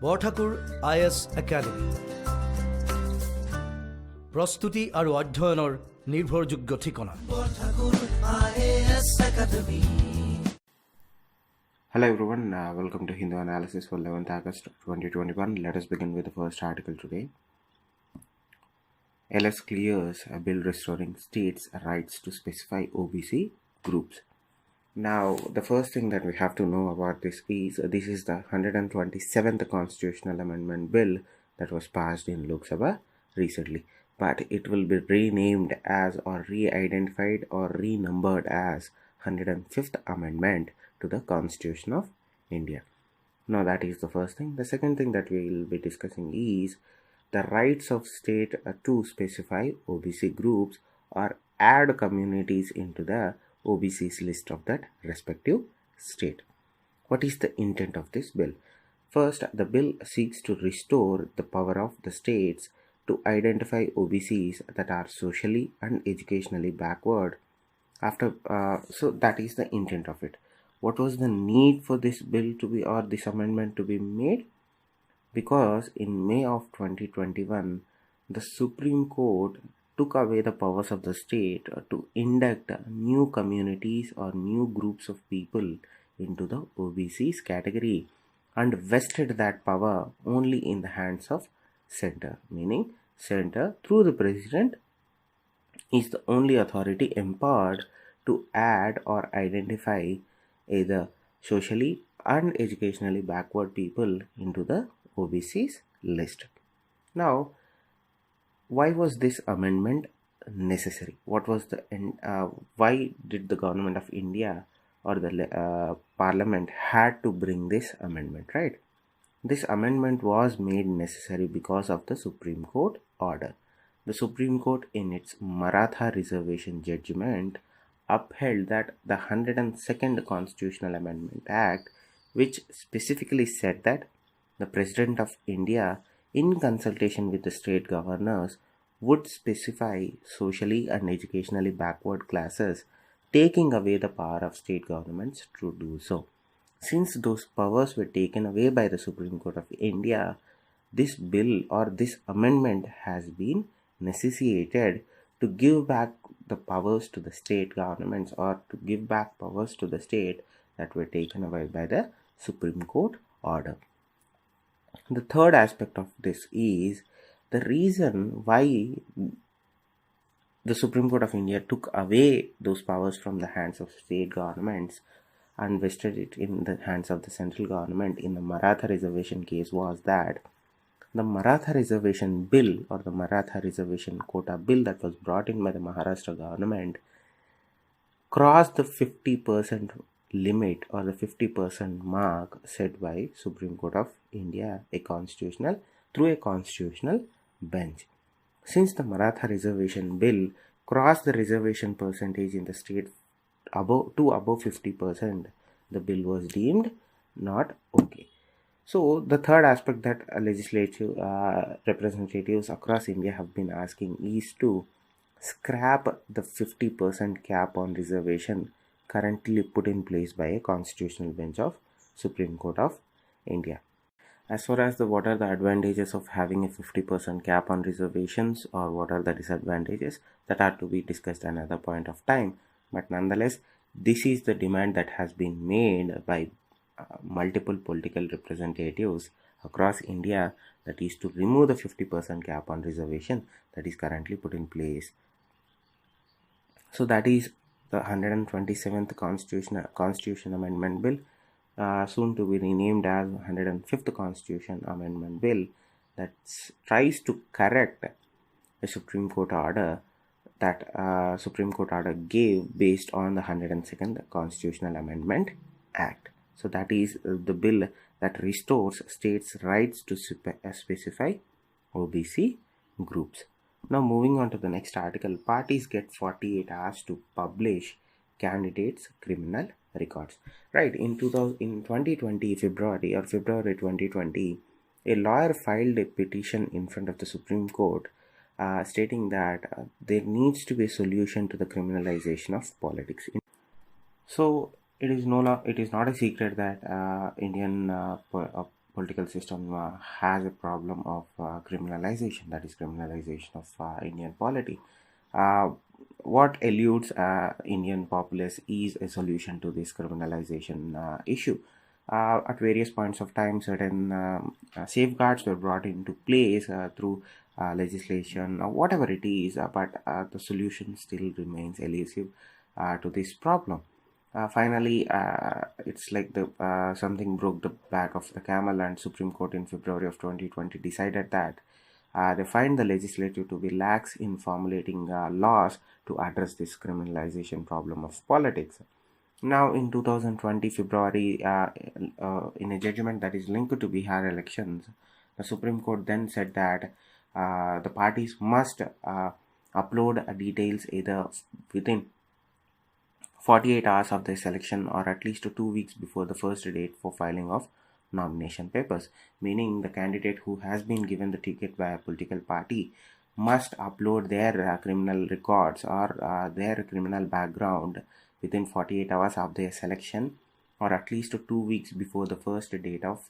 Borthakur IAS Academy প্রস্তুতি আৰু অধ্যয়নৰ নিৰ্ভৰযোগ্য ঠিকনা Borthakur IAS Academy. Hello everyone, welcome to Hindu Analysis for 11th August 2021. Let us begin with the first article today. LS clears a bill restoring states' rights to specify OBC groups. Now, the first thing that we have to know about this is the 127th Constitutional Amendment Bill that was passed in Lok Sabha recently. But it will be renamed as or re-identified or renumbered as 105th Amendment to the Constitution of India. Now, that is the first thing. The second thing that we will be discussing is the rights of state to specify OBC groups or add communities into the OBC's list of that respective state. What is the intent of this bill? First, the bill seeks to restore the power of the states to identify OBCs that are socially and educationally backward. So that is the intent of it. What was the need for this bill to be, or this amendment to be made? Because in May of 2021, the Supreme Court took away the powers of the state to induct new communities or new groups of people into the OBC's category and vested that power only in the hands of center, meaning center through the president is the only authority empowered to add or identify either socially and educationally backward people into the OBC's list. Now, why was this amendment necessary? Why did the government of India or the parliament had to bring this amendment, right? This amendment was made necessary because of the Supreme Court order. The Supreme Court, in its Maratha reservation judgment, upheld that the 102nd Constitutional Amendment Act, which specifically said that the President of India, in consultation with the state governors, would specify socially and educationally backward classes, taking away the power of state governments to do so. Since those powers were taken away by the Supreme Court of India, this bill or this amendment has been necessitated to give back the powers to the state governments, or to give back powers to the state that were taken away by the Supreme Court order. The third aspect of this is the reason why the Supreme Court of India took away those powers from the hands of state governments and vested it in the hands of the central government in the Maratha reservation case was that the Maratha reservation bill, or the Maratha reservation quota bill that was brought in by the Maharashtra government, crossed the 50% limit or the 50% mark set by Supreme Court of India through a constitutional bench. Since the Maratha reservation bill crossed the reservation percentage in the state above 50%, the bill was deemed not okay. So the third aspect that legislative representatives across India have been asking is to scrap the 50% cap on reservation currently put in place by a constitutional bench of Supreme Court of India. As far as what are the advantages of having a 50% cap on reservations, or what are the disadvantages, that are to be discussed another point of time. But nonetheless, this is the demand that has been made by multiple political representatives across India, that is to remove the 50% cap on reservation that is currently put in place. So that is the 127th Constitution Amendment Bill, soon to be renamed as 105th Constitution Amendment Bill, that tries to correct a Supreme Court order that Supreme Court order gave based on the 102nd Constitutional Amendment Act. So that is the bill that restores states' rights to specify OBC groups. Now, moving on to the next article, parties get 48 hours to publish candidates' criminal records. Right, in 2020 February 2020, a lawyer filed a petition in front of the Supreme Court stating that there needs to be a solution to the criminalization of politics. So it is not a secret that Indian political system has a problem of criminalization, that is criminalization of Indian polity. What eludes Indian populace is a solution to this criminalization issue. At various points of time, certain safeguards were brought into place through legislation or whatever it is, but the solution still remains elusive to this problem. Finally, it's like the something broke the back of the camel, and Supreme Court in February of 2020 decided that they find the legislature to be lax in formulating laws to address this criminalization problem of politics. Now, in 2020 February, in a judgment that is linked to Bihar elections, the Supreme Court then said that the parties must upload details either within 48 hours of the selection or at least 2 weeks before the first date for filing of nomination papers, meaning the candidate who has been given the ticket by a political party must upload their criminal records or their criminal background within 48 hours of their selection or at least 2 weeks before the first date of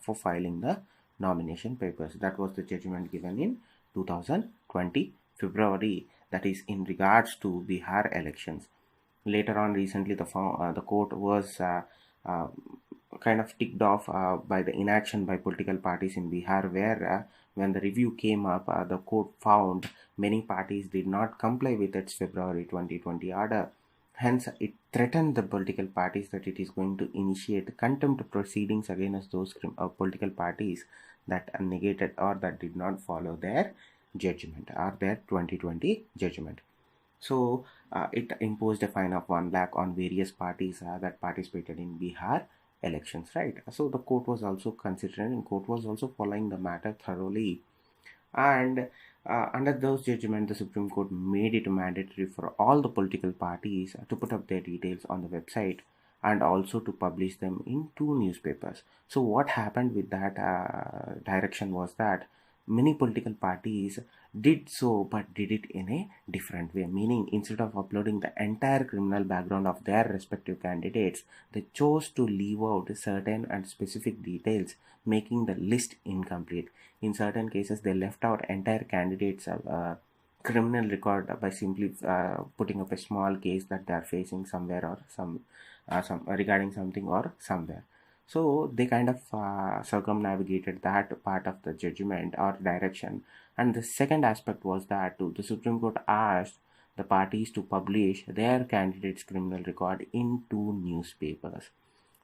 for filing the nomination papers. That was the judgment given in 2020 February, that is in regards to Bihar elections. Later on, recently, the court was kind of ticked off by the inaction by political parties in Bihar, where when the review came up, the court found many parties did not comply with its February 2020 order. Hence, it threatened the political parties that it is going to initiate contempt proceedings against those political parties that negated or that did not follow their judgment or their 2020 judgment. So it imposed a fine of 1 lakh on various parties that participated in Bihar elections, right? So the court was also considering, and court was also following the matter thoroughly. And under those judgments, the Supreme Court made it mandatory for all the political parties to put up their details on the website and also to publish them in 2 newspapers. So what happened with that direction was that many political parties did so, but did it in a different way, meaning instead of uploading the entire criminal background of their respective candidates, they chose to leave out certain and specific details, making the list incomplete. In certain cases, they left out entire candidates' criminal record by simply putting up a small case that they are facing somewhere or some regarding something or somewhere. So they kind of circumnavigated that part of the judgment or direction. And the second aspect was that the Supreme Court asked the parties to publish their candidate's criminal record in 2 newspapers.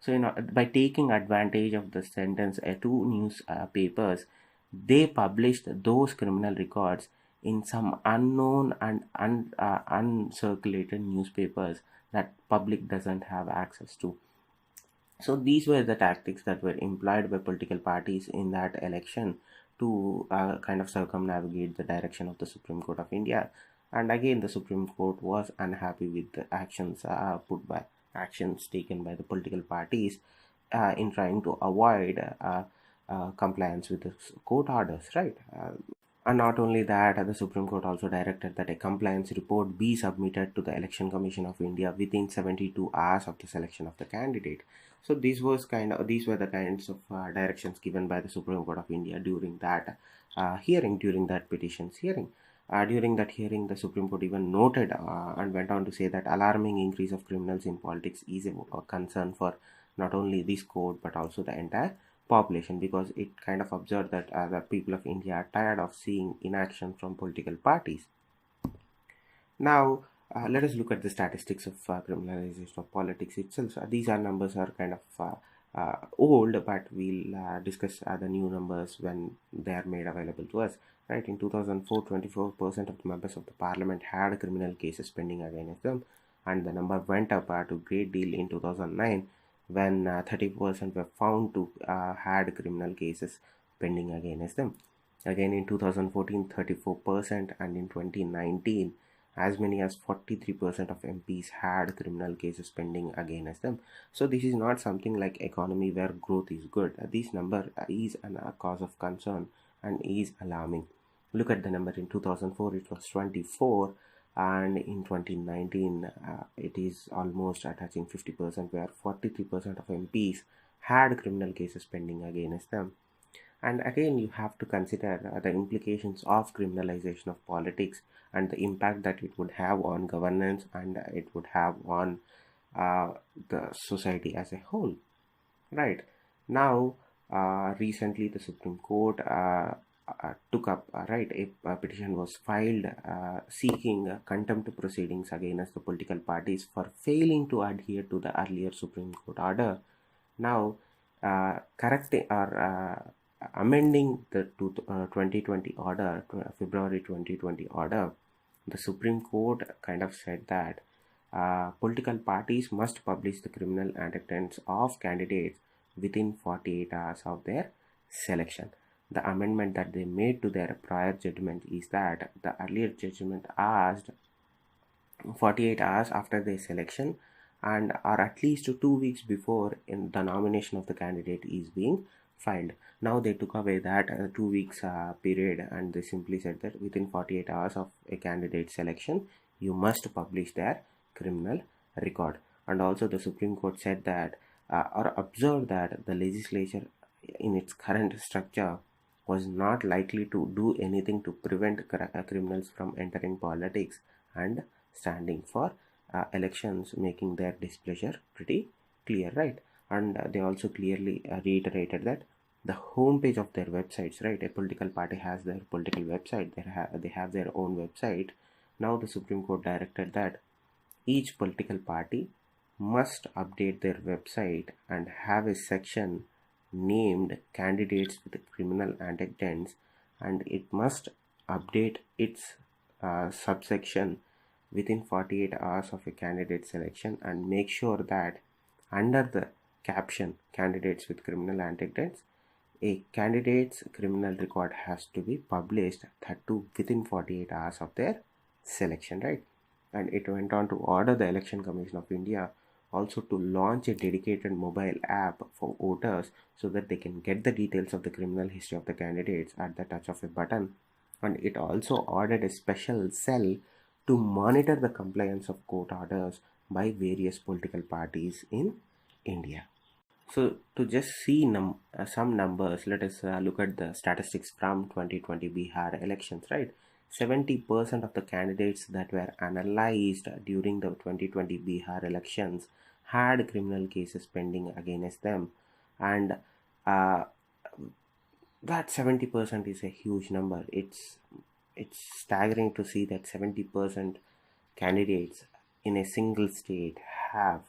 So, by taking advantage of the sentence 2 newspapers, they published those criminal records in some unknown and uncirculated newspapers that public doesn't have access to. So these were the tactics that were employed by political parties in that election to kind of circumnavigate the direction of the Supreme Court of India. And again, the Supreme Court was unhappy with the actions taken by the political parties in trying to avoid compliance with the court orders, right? And not only that, the Supreme Court also directed that a compliance report be submitted to the Election Commission of India within 72 hours of the selection of the candidate. So these were the kinds of directions given by the Supreme Court of India during that hearing, during that petitions hearing. During that hearing, the Supreme Court even noted and went on to say that alarming increase of criminals in politics is a concern for not only this court but also the entire population, because it kind of observed that the people of India are tired of seeing inaction from political parties. Now, let us look at the statistics of criminalization of politics itself. These numbers are kind of old, but we'll discuss the new numbers when they are made available to us. Right, in 2004, 24% of the members of the parliament had criminal cases pending against them, and the number went up to a great deal in 2009 when 30% were found to had criminal cases pending against them. Again in 2014, 34%, and in 2019, as many as 43% of MPs had criminal cases pending against them. So this is not something like economy where growth is good. This number is a cause of concern and is alarming. Look at the number. In 2004 it was 24, and in 2019 it is almost touching 50%, where 43% of MPs had criminal cases pending against them. And again, you have to consider the implications of criminalization of politics and the impact that it would have on governance and it would have on the society as a whole. Right. Now, recently the Supreme Court took up, a petition was filed seeking contempt proceedings against the political parties for failing to adhere to the earlier Supreme Court order. Now, correcting or amending the 2020 order, February 2020 order, the Supreme Court kind of said that political parties must publish the criminal indictments of candidates within 48 hours of their selection. The amendment that they made to their prior judgment is that the earlier judgment asked 48 hours after their selection and or at least 2 weeks before in the nomination of the candidate is being filed. Now they took away that 2 weeks period, and they simply said that within 48 hours of a candidate selection you must publish their criminal record. And also the Supreme Court said that or observed that the legislature in its current structure was not likely to do anything to prevent criminals from entering politics and standing for elections, making their displeasure pretty clear, right? And they also clearly reiterated that the homepage of their websites, right? A political party has their political website, they have their own website. Now the Supreme Court directed that each political party must update their website and have a section named candidates with criminal indictments, and it must update its subsection within 48 hours of a candidate selection and make sure that under the caption candidates with criminal indictments, a candidate's criminal record has to be published, that too within 48 hours of their selection, right? And it went on to order the Election Commission of India also to launch a dedicated mobile app for voters so that they can get the details of the criminal history of the candidates at the touch of a button. And it also ordered a special cell to monitor the compliance of court orders by various political parties in India. So to just see some numbers, let us look at the statistics from 2020 Bihar elections, right? 70% of the candidates that were analyzed during the 2020 Bihar elections had criminal cases pending against them, and that 70% is a huge number. It's staggering to see that 70% candidates in a single state have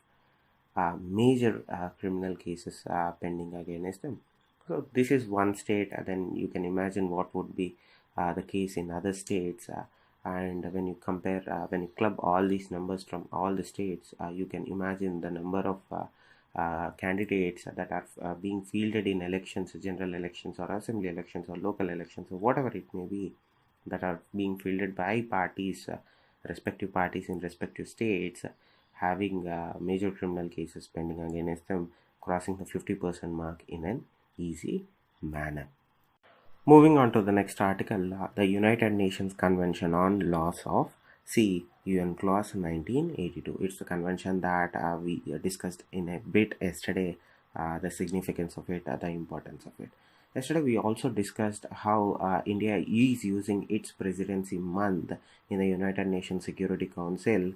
major criminal cases pending against them. So this is one state, then you can imagine what would be the case in other states, and when you compare, when you club all these numbers from all the states, you can imagine the number of candidates that are being fielded in elections, general elections or assembly elections or local elections or whatever it may be, that are being fielded by parties, respective parties in respective states, having major criminal cases pending against them, crossing the 50% mark in an easy manner. Moving on to the next article, the United Nations Convention on Laws of Sea, UN Clause 1982. It's the convention that we discussed in a bit yesterday, the significance of it, the importance of it. Yesterday we also discussed how India is using its presidency month in the United Nations Security Council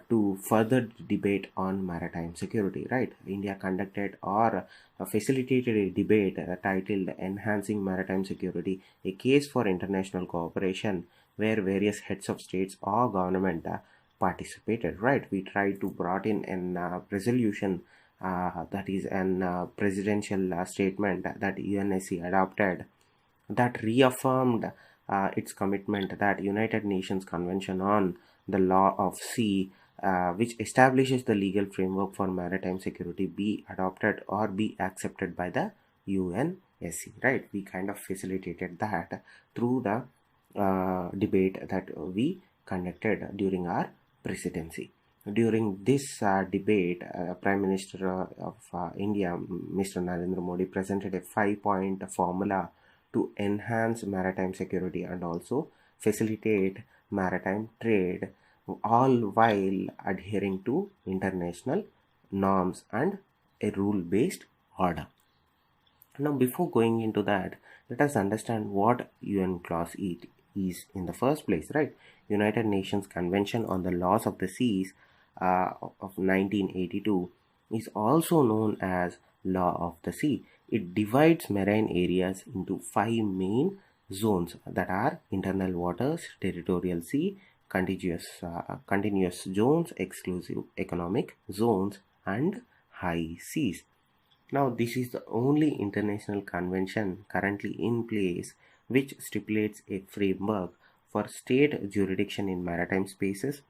to further debate on maritime security, right? India conducted or facilitated a debate titled Enhancing Maritime Security, a Case for International Cooperation, where various heads of states or government participated, right? We tried to brought in a resolution that is an presidential statement that UNSC adopted that reaffirmed its commitment that United Nations Convention on the Law of Sea, which establishes the legal framework for maritime security, be adopted or be accepted by the UNSC, right? We kind of facilitated that through the debate that we conducted during our presidency. During this debate, Prime Minister of India, Mr. Narendra Modi, presented a 5-point formula to enhance maritime security and also facilitate maritime trade, all while adhering to international norms and a rule-based order. Now, before going into that, let us understand what UN Clause 8 is in the first place, right? United Nations Convention on the Laws of the Seas of 1982 is also known as Law of the Sea. It divides marine areas into 5 main zones, that are internal waters, territorial sea, continuous zones, exclusive economic zones, and high seas. Now, this is the only international convention currently in place which stipulates a framework for state jurisdiction in maritime spaces.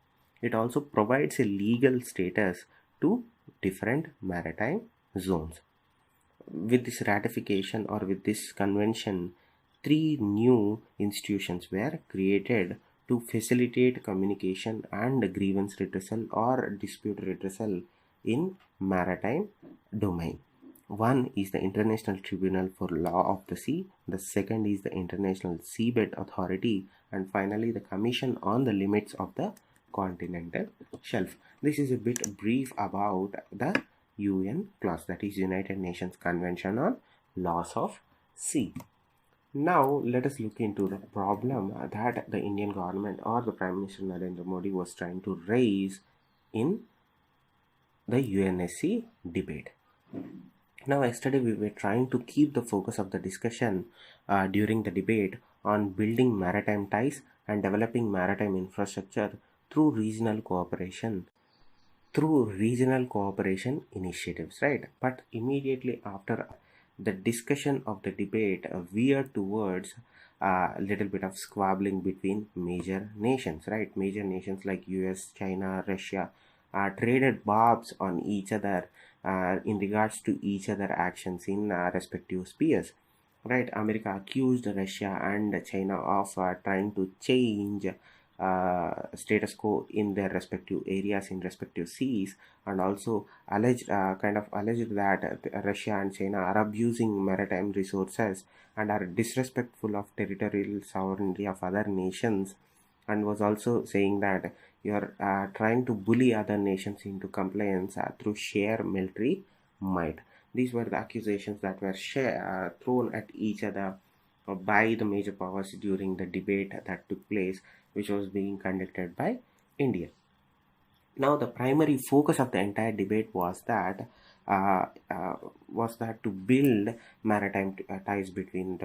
It also provides a legal status to different maritime zones. With this ratification, or with this convention, 3 new institutions were created to facilitate communication and grievance redressal or dispute redressal in maritime domain. One is the International Tribunal for Law of the Sea, the second is the International Seabed Authority, and finally the Commission on the Limits of the Continental Shelf. This is a bit brief about the UN clause, that is United Nations Convention on Laws of Sea. Now let us look into the problem that the Indian government or the Prime Minister Narendra Modi was trying to raise in the UNSC debate. Now, yesterday we were trying to keep the focus of the discussion during the debate on building maritime ties and developing maritime infrastructure through regional cooperation initiatives, right? But immediately after, the discussion of the debate veered towards a little bit of squabbling between major nations, right? Major nations like US, China, Russia traded barbs on each other in regards to each other actions in respective spheres, right? America accused Russia and China of trying to change status quo in their respective areas in respective seas, and also alleged that Russia and China are abusing maritime resources and are disrespectful of territorial sovereignty of other nations, and was also saying that you are trying to bully other nations into compliance through sheer military might. These were the accusations that were thrown at each other by the major powers during the debate that took place, which was being conducted by India. Now, the primary focus of the entire debate was that to build maritime ties between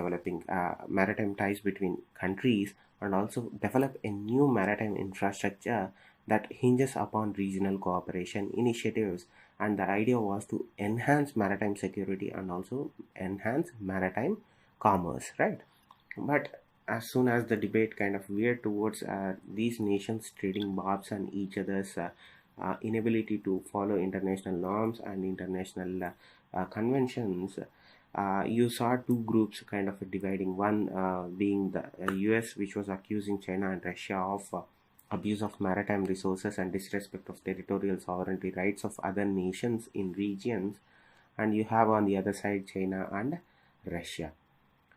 countries, and also develop a new maritime infrastructure that hinges upon regional cooperation initiatives. And the idea was to enhance maritime security and also enhance maritime commerce, right? But as soon as the debate kind of veered towards these nations trading barbs and each other's inability to follow international norms and international conventions, you saw 2 groups kind of dividing. One being the US, which was accusing China and Russia of abuse of maritime resources and disrespect of territorial sovereignty rights of other nations in regions, and you have on the other side China and Russia,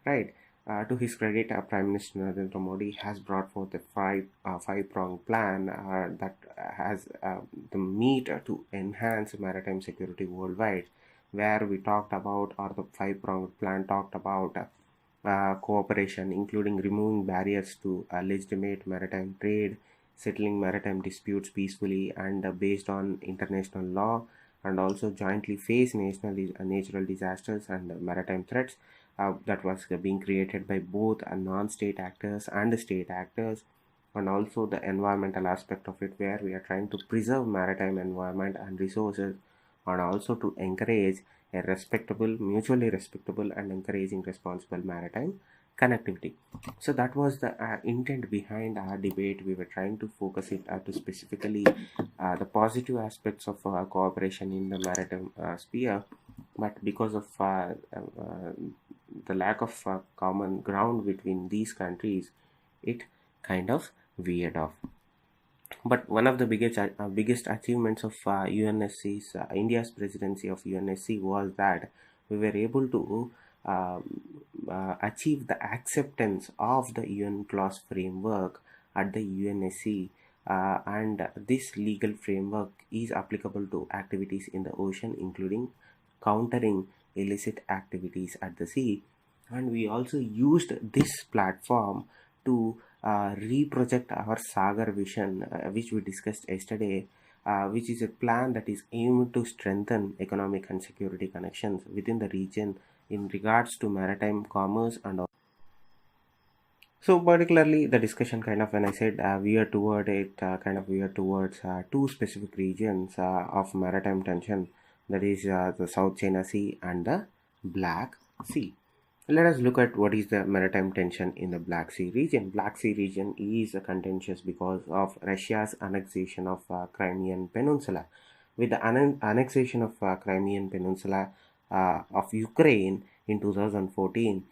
right? To his credit, Prime Minister Narendra Modi has brought forth a five-pronged plan that has the meat to enhance maritime security worldwide, where we talked about, or the five-pronged plan talked about cooperation, including removing barriers to legitimate maritime trade, settling maritime disputes peacefully and based on international law, and also jointly face natural disasters and maritime threats that was being created by both non-state actors and state actors, and also the environmental aspect of it, where we are trying to preserve maritime environment and resources, and also to encourage a mutually respectable and encouraging responsible maritime connectivity. So that was the intent behind our debate. We were trying to focus it to specifically the positive aspects of cooperation in the maritime sphere, but because of the lack of common ground between these countries, it kind of veered off. But one of the biggest achievements of UNSC's India's presidency of UNSC was that we were able to achieve the acceptance of the UN clause framework at the UNSC, and this legal framework is applicable to activities in the ocean, including countering illicit activities at the sea. And we also used this platform to reproject our Sagar vision, which we discussed yesterday, which is a plan that is aimed to strengthen economic and security connections within the region in regards to maritime commerce and all. So particularly the discussion kind of, when I said veer toward it, kind of veer towards two specific regions of maritime tension, that is the South China Sea and the Black Sea. Let us look at what is the maritime tension in the Black Sea region. Black Sea region is contentious because of Russia's annexation of Crimean Peninsula. With the annexation of Crimean Peninsula of Ukraine in 2014,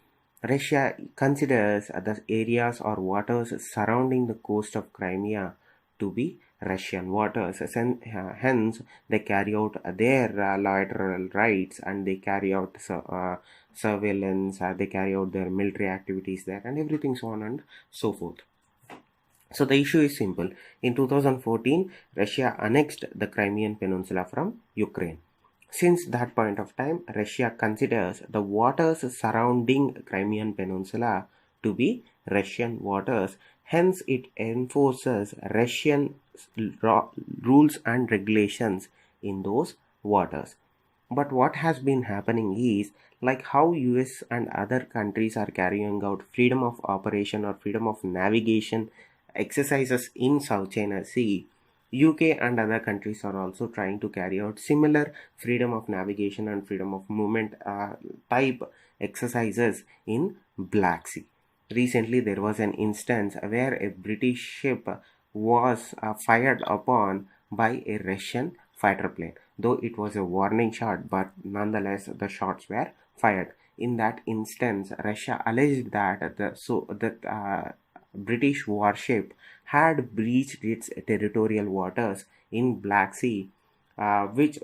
Russia considers the areas or waters surrounding the coast of Crimea to be Russian waters. Hence, they carry out their lateral rights, and they carry out surveillance, they carry out their military activities there, and everything so on and so forth. So the issue is simple. In 2014, Russia annexed the Crimean Peninsula from Ukraine. Since that point of time, Russia considers the waters surrounding Crimean Peninsula to be Russian waters. Hence, it enforces Russian rules and regulations in those waters. But what has been happening is, like how US and other countries are carrying out freedom of operation or freedom of navigation exercises in South China Sea, UK and other countries are also trying to carry out similar freedom of navigation and freedom of movement type exercises in Black Sea. Recently, there was an instance where a British ship was fired upon by a Russian fighter plane. Though it was a warning shot, but nonetheless the shots were fired. In that instance, Russia alleged that the British warship had breached its territorial waters in Black Sea, which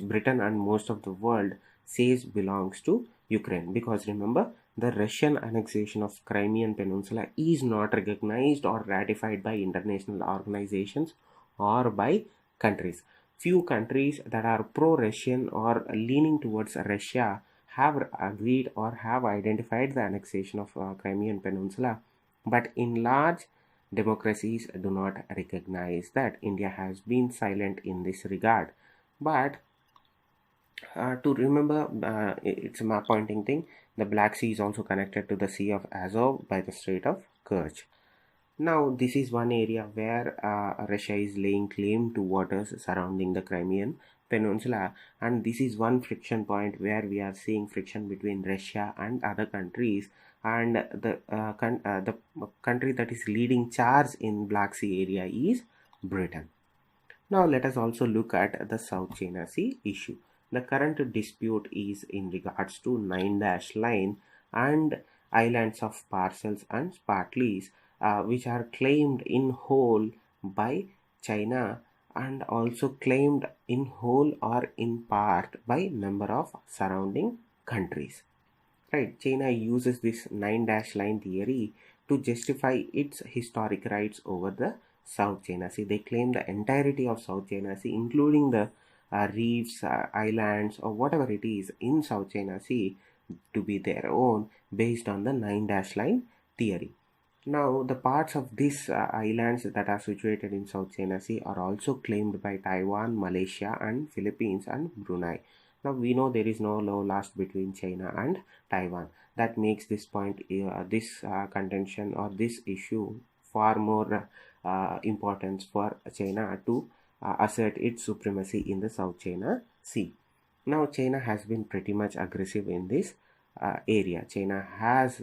Britain and most of the world says belongs to Ukraine. Because remember, the Russian annexation of Crimean Peninsula is not recognized or ratified by international organizations or by countries. Few countries that are pro-Russian or leaning towards Russia have agreed or have identified the annexation of Crimean Peninsula. But in large democracies do not recognize that. India has been silent in this regard. But to remember, it's a map pointing thing. The Black Sea is also connected to the Sea of Azov by the Strait of Kerch. Now, this is one area where Russia is laying claim to waters surrounding the Crimean Peninsula, and this is one friction point where we are seeing friction between Russia and other countries. And the country that is leading charge in Black Sea area is Britain. Now let us also look at the South China Sea issue. The current dispute is in regards to 9-dash line and islands of Parcels and Spratleys, which are claimed in whole by China and also claimed in whole or in part by number of surrounding countries. Right, China uses this 9-dash line theory to justify its historic rights over the South China Sea. They claim the entirety of South China Sea, including the reefs, islands, or whatever it is in South China Sea, to be their own based on the 9-dash line theory. Now, the parts of these islands that are situated in South China Sea are also claimed by Taiwan, Malaysia, and Philippines and Brunei. Now, we know there is no law lost between China and Taiwan. That makes this point, this contention or this issue far more importance for China to assert its supremacy in the South China Sea. Now, China has been pretty much aggressive in this area. China has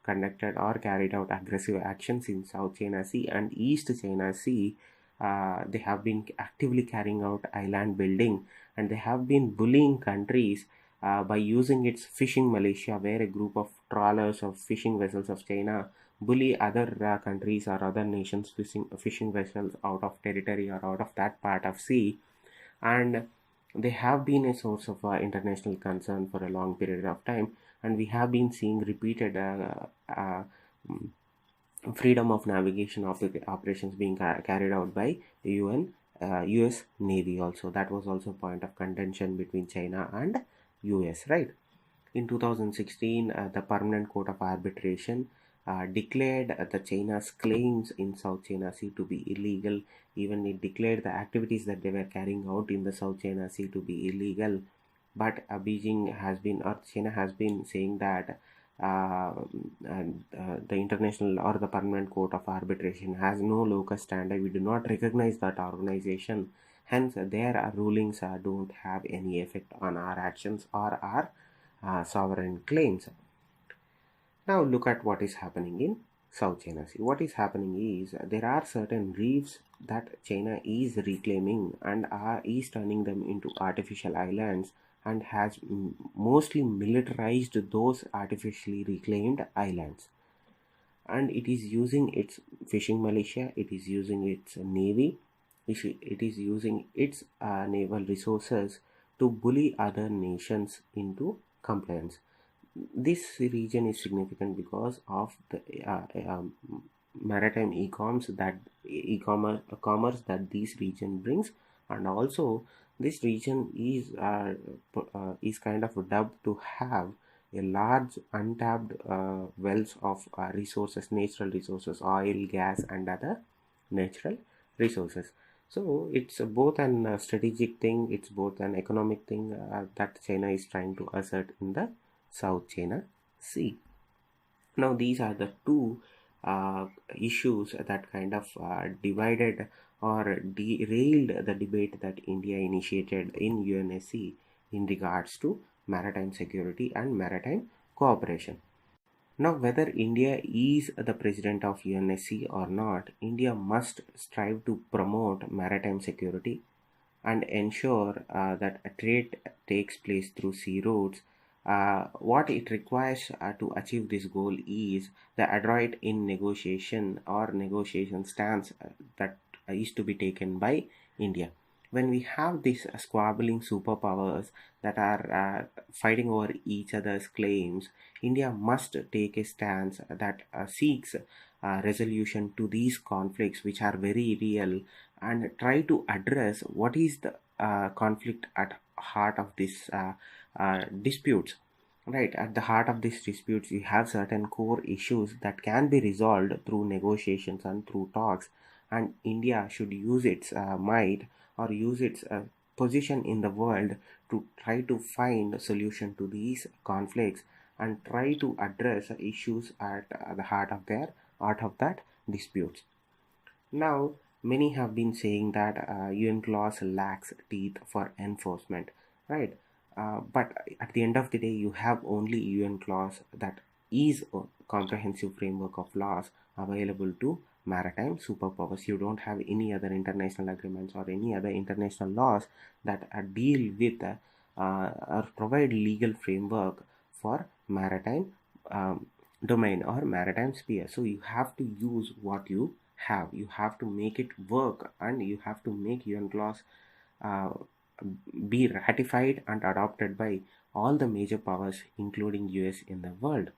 conducted or carried out aggressive actions in South China Sea and East China Sea. They have been actively carrying out island building, and they have been bullying countries by using its fishing militia, where a group of trawlers of fishing vessels of China bully other countries or other nations fishing vessels out of territory or out of that part of sea. And they have been a source of international concern for a long period of time, and we have been seeing repeated freedom of navigation operations being carried out by US Navy also. That was also a point of contention between China and US, right? In 2016, the Permanent Court of Arbitration declared the China's claims in South China Sea to be illegal. Even it declared the activities that they were carrying out in the South China Sea to be illegal. But Beijing has been, or China has been saying that the International or the Permanent Court of Arbitration has no locus standi. We do not recognize that organization. Hence, their rulings don't have any effect on our actions or our sovereign claims. Now look at what is happening in South China Sea. What is happening is there are certain reefs that China is reclaiming and is turning them into artificial islands, and has mostly militarized those artificially reclaimed islands. And it is using its fishing militia, it is using its navy, it is using its naval resources to bully other nations into compliance. This region is significant because of the maritime commerce that this region brings, and also this region is kind of dubbed to have a large untapped wells of resources, natural resources, oil, gas, and other natural resources. So it's both an strategic thing, it's both an economic thing that China is trying to assert in the South China Sea. Now these are the two issues that kind of divided or derailed the debate that India initiated in UNSC in regards to maritime security and maritime cooperation. Now, whether India is the president of UNSC or not, India must strive to promote maritime security and ensure that a trade takes place through sea routes. What it requires to achieve this goal is the adroit in negotiation or negotiation stance that is to be taken by India. When we have these squabbling superpowers that are fighting over each other's claims, India must take a stance that seeks resolution to these conflicts, which are very real, and try to address what is the conflict at heart of this disputes. Right, at the heart of these disputes, you have certain core issues that can be resolved through negotiations and through talks, and India should use its might or use its position in the world to try to find a solution to these conflicts and try to address issues at the heart of that disputes. Now, many have been saying that UN clause lacks teeth for enforcement, right? But at the end of the day, you have only UN clause that is a comprehensive framework of laws available to maritime superpowers. You don't have any other international agreements or any other international laws that deal with or provide legal framework for maritime domain or maritime sphere. So you have to use what you have. You have to make it work, and you have to make UN clause be ratified and adopted by all the major powers, including US, in the world.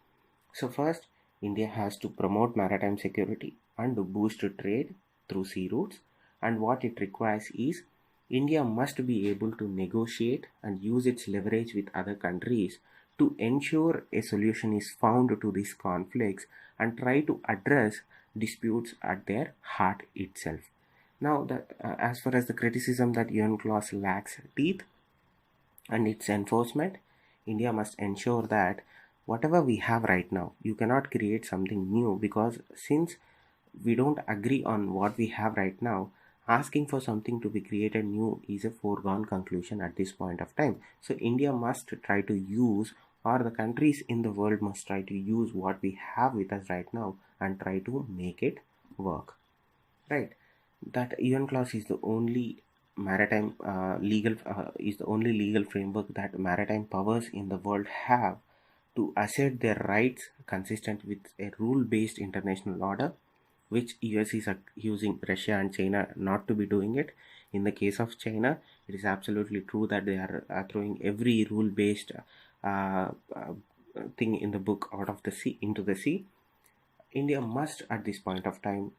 So first, India has to promote maritime security and boost trade through sea routes, and what it requires is India must be able to negotiate and use its leverage with other countries to ensure a solution is found to these conflicts and try to address disputes at their heart itself. Now, as far as the criticism that UN clause lacks teeth and its enforcement, India must ensure that whatever we have right now, you cannot create something new, because since we don't agree on what we have right now, asking for something to be created new is a foregone conclusion at this point of time. So India must try to use, or the countries in the world must try to use what we have with us right now and try to make it work, right? That UN clause is the only maritime legal framework that maritime powers in the world have to assert their rights consistent with a rule-based international order, which US is accusing Russia and China not to be doing it. In the case of China, it is absolutely true that they are throwing every rule-based thing in the book out of the sea into the sea. India must, at this point of time,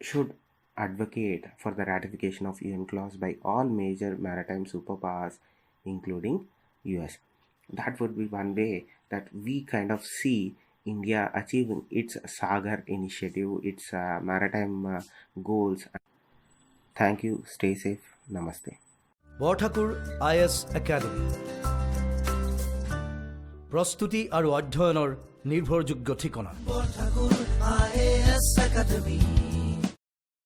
should advocate for the ratification of UN clause by all major maritime superpowers, including US. That would be one way that we kind of see India achieving its Sagar initiative, its maritime goals. Thank you. Stay safe. Namaste. Borthakur IAS academy প্ৰস্তুতি আৰু অধ্যয়নৰ নিৰ্ভৰযোগ্য ঠিকনা Borthakur IAS Academy.